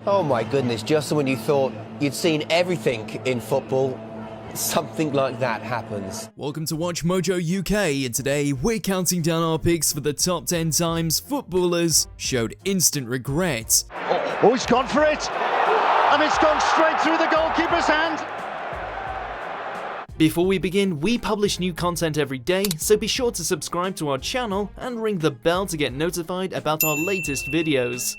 Oh my goodness, just when you thought you'd seen everything in football, something like that happens. Welcome to WatchMojo UK, and today we're counting down our picks for the top 10 times footballers showed instant regret. Oh, he's gone for it! And it's gone straight through the goalkeeper's hand! Before we begin, we publish new content every day, so be sure to subscribe to our channel and ring the bell to get notified about our latest videos.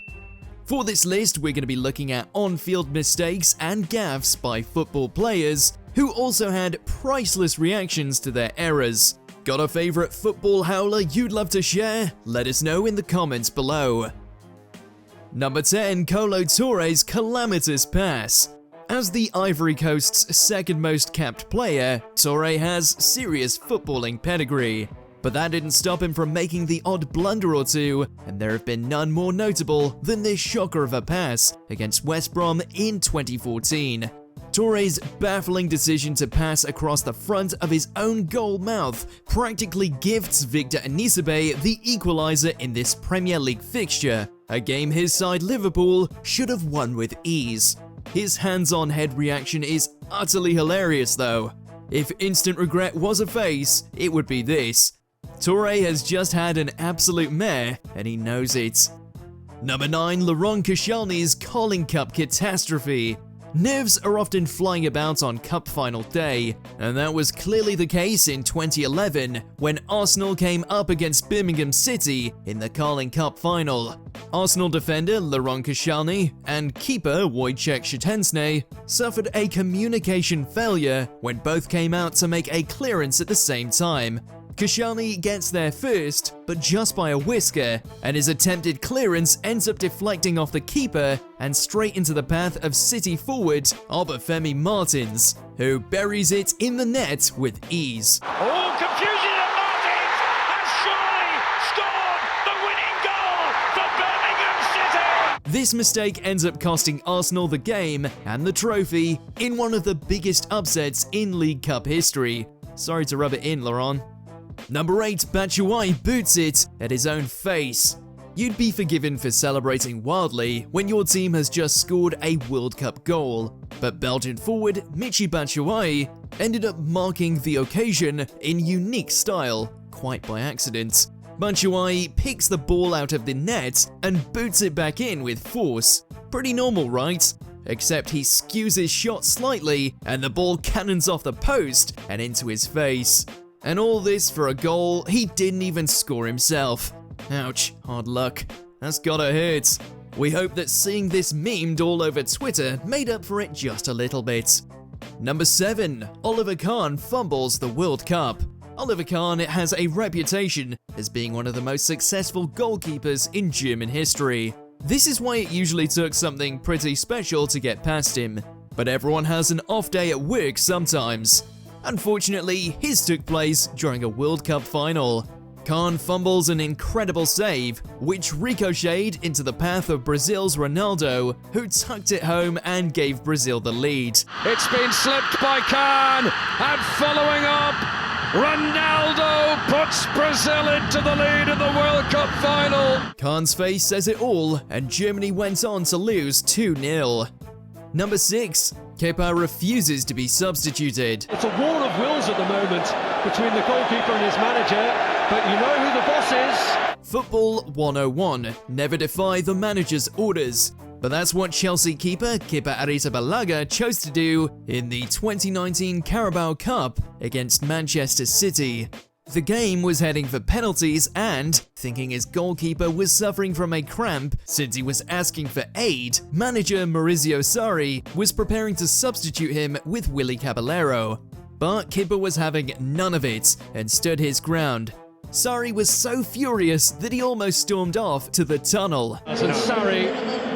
For this list, we're going to be looking at on-field mistakes and gaffes by football players who also had priceless reactions to their errors. Got a favourite football howler you'd love to share? Let us know in the comments below. Number 10. Kolo Touré's calamitous pass. As the Ivory Coast's second most capped player, Touré has serious footballing pedigree. But that didn't stop him from making the odd blunder or two, and there have been none more notable than this shocker of a pass against West Brom in 2014. Touré's baffling decision to pass across the front of his own goal mouth practically gifts Victor Anisabe the equaliser in this Premier League fixture, a game his side Liverpool should have won with ease. His hands-on head reaction is utterly hilarious though. If instant regret was a face, it would be this. Touré has just had an absolute mare, and he knows it. Number 9. Laurent Koscielny's Carling Cup catastrophe. Nerves are often flying about on cup final day, and that was clearly the case in 2011 when Arsenal came up against Birmingham City in the Carling Cup final. Arsenal defender Laurent Koscielny and keeper Wojciech Szczęsny suffered a communication failure when both came out to make a clearance at the same time. Koscielny gets there first, but just by a whisker, and his attempted clearance ends up deflecting off the keeper and straight into the path of City forward Obafemi Martins, who buries it in the net with ease. Oh, confusion, and Martins has surely scored the winning goal for Birmingham City! This mistake ends up costing Arsenal the game and the trophy in one of the biggest upsets in League Cup history. Sorry to rub it in, Laurent. Number 8. Batshuayi boots it at his own face. You'd be forgiven for celebrating wildly when your team has just scored a World Cup goal, but Belgian forward Michy Batshuayi ended up marking the occasion in unique style, quite by accident. Batshuayi picks the ball out of the net and boots it back in with force. Pretty normal, right? Except he skews his shot slightly and the ball cannons off the post and into his face. And all this for a goal he didn't even score himself. Ouch, hard luck. That's gotta hurt. We hope that seeing this memed all over Twitter made up for it just a little bit. Number 7. Oliver Kahn fumbles the World Cup. Oliver Kahn has a reputation as being one of the most successful goalkeepers in German history. This is why it usually took something pretty special to get past him. But everyone has an off day at work sometimes. Unfortunately, his took place during a World Cup final. Kahn fumbles an incredible save, which ricocheted into the path of Brazil's Ronaldo, who tucked it home and gave Brazil the lead. It's been slipped by Kahn, and following up, Ronaldo puts Brazil into the lead in the World Cup final. Kahn's face says it all, and Germany went on to lose 2-0. Number 6. Kepa refuses to be substituted. It's a war of wills at the moment between the goalkeeper and his manager, but you know who the boss is. Football 101. Never defy the manager's orders. But that's what Chelsea keeper Arrizabalaga chose to do in the 2019 Carabao Cup against Manchester City. The game was heading for penalties and, thinking his goalkeeper was suffering from a cramp since he was asking for aid, manager Maurizio Sarri was preparing to substitute him with Willy Caballero. But Kepa was having none of it and stood his ground. Sarri was so furious that he almost stormed off to the tunnel. And Sarri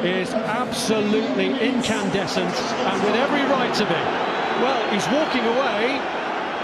is absolutely incandescent and with every right to be. Well, he's walking away.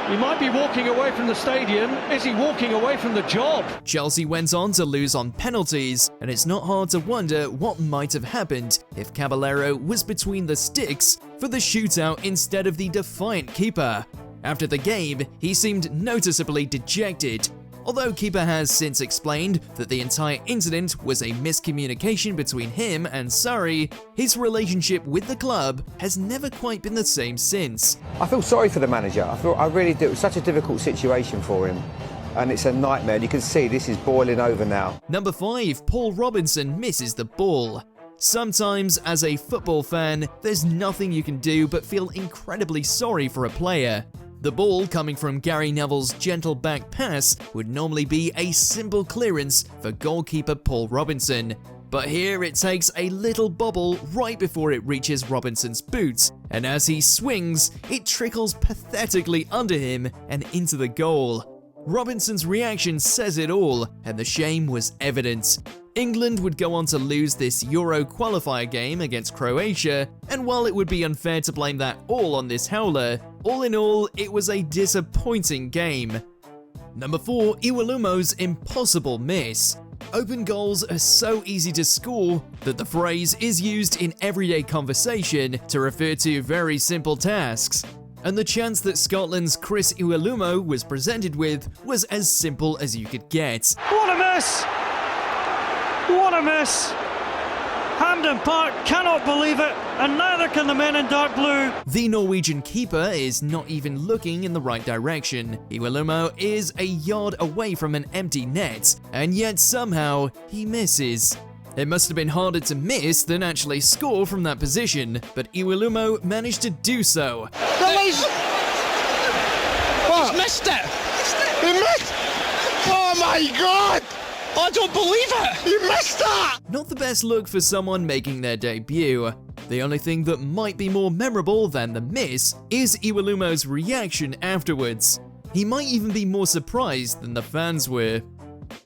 He might be walking away from the stadium. Is he walking away from the job? Chelsea went on to lose on penalties, and it's not hard to wonder what might have happened if Caballero was between the sticks for the shootout instead of the defiant keeper. After the game, he seemed noticeably dejected. Although keeper has since explained that the entire incident was a miscommunication between him and Surrey, his relationship with the club has never quite been the same since. I feel sorry for the manager. I really do. It was such a difficult situation for him. And it's a nightmare. You can see this is boiling over now. Number 5, Paul Robinson misses the ball. Sometimes, as a football fan, there's nothing you can do but feel incredibly sorry for a player. The ball coming from Gary Neville's gentle back pass would normally be a simple clearance for goalkeeper Paul Robinson. But here it takes a little bobble right before it reaches Robinson's boots, and as he swings, it trickles pathetically under him and into the goal. Robinson's reaction says it all, and the shame was evident. England would go on to lose this Euro qualifier game against Croatia, and while it would be unfair to blame that all on this howler, all in all, it was a disappointing game. Number 4, Iwelumo's impossible miss. Open goals are so easy to score that the phrase is used in everyday conversation to refer to very simple tasks. And the chance that Scotland's Chris Iwelumo was presented with was as simple as you could get. What a miss! What a miss! Hampden Park cannot believe it, and neither can the men in dark blue. The Norwegian keeper is not even looking in the right direction. Iwelumo is a yard away from an empty net, and yet somehow he misses. It must have been harder to miss than actually score from that position, but Iwelumo managed to do so. He's missed it! He missed! Oh my god! I don't believe it! He missed that! Not the best look for someone making their debut. The only thing that might be more memorable than the miss is Iwelumo's reaction afterwards. He might even be more surprised than the fans were.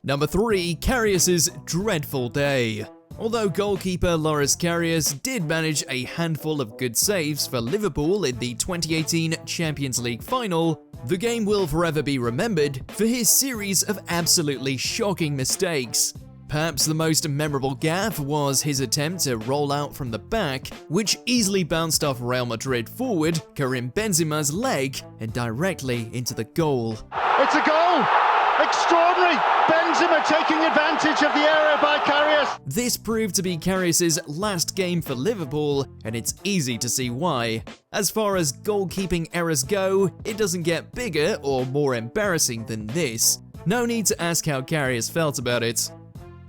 Number 3, Karius's dreadful day. Although goalkeeper Loris Karius did manage a handful of good saves for Liverpool in the 2018 Champions League final, the game will forever be remembered for his series of absolutely shocking mistakes. Perhaps the most memorable gaffe was his attempt to roll out from the back, which easily bounced off Real Madrid forward Karim Benzema's leg and directly into the goal. It's a goal! Extraordinary! Benzema taking advantage of the error by Karius. This proved to be Karius's last game for Liverpool, and it's easy to see why. As far as goalkeeping errors go, it doesn't get bigger or more embarrassing than this. No need to ask how Karius felt about it.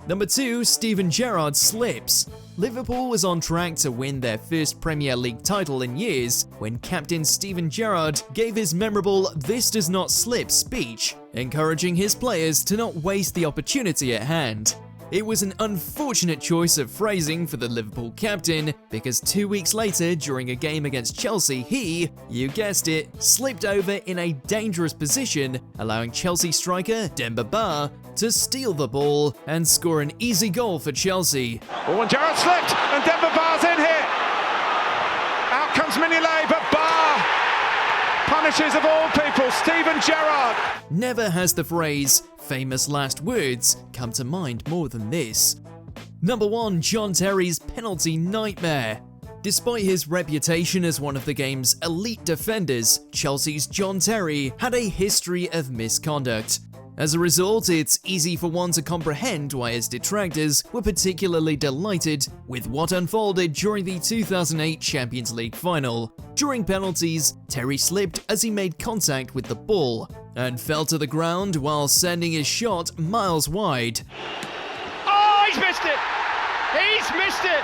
Number 2, Steven Gerrard slips. Liverpool was on track to win their first Premier League title in years when captain Steven Gerrard gave his memorable "This does not slip" speech, encouraging his players to not waste the opportunity at hand. It was an unfortunate choice of phrasing for the Liverpool captain because 2 weeks later during a game against Chelsea he, you guessed it, slipped over in a dangerous position, allowing Chelsea striker Demba Ba to steal the ball and score an easy goal for Chelsea. Oh, and Gerrard slipped, and Demba Ba's in here. Out comes Mignolet, but Ba punishes of all people Steven Gerrard. Never has the phrase "famous last words" come to mind more than this. Number 1, John Terry's penalty nightmare. Despite his reputation as one of the game's elite defenders, Chelsea's John Terry had a history of misconduct. As a result, it's easy for one to comprehend why his detractors were particularly delighted with what unfolded during the 2008 Champions League final. During penalties, Terry slipped as he made contact with the ball and fell to the ground while sending his shot miles wide. Oh, he's missed it! He's missed it!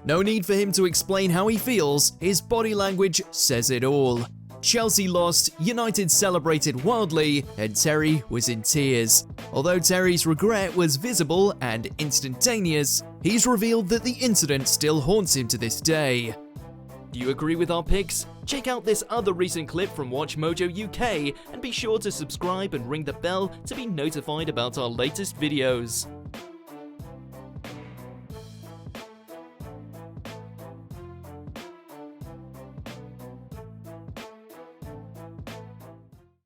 No need for him to explain how he feels, his body language says it all. Chelsea lost, United celebrated wildly, and Terry was in tears. Although Terry's regret was visible and instantaneous, he's revealed that the incident still haunts him to this day. Do you agree with our picks? Check out this other recent clip from WatchMojo UK and be sure to subscribe and ring the bell to be notified about our latest videos.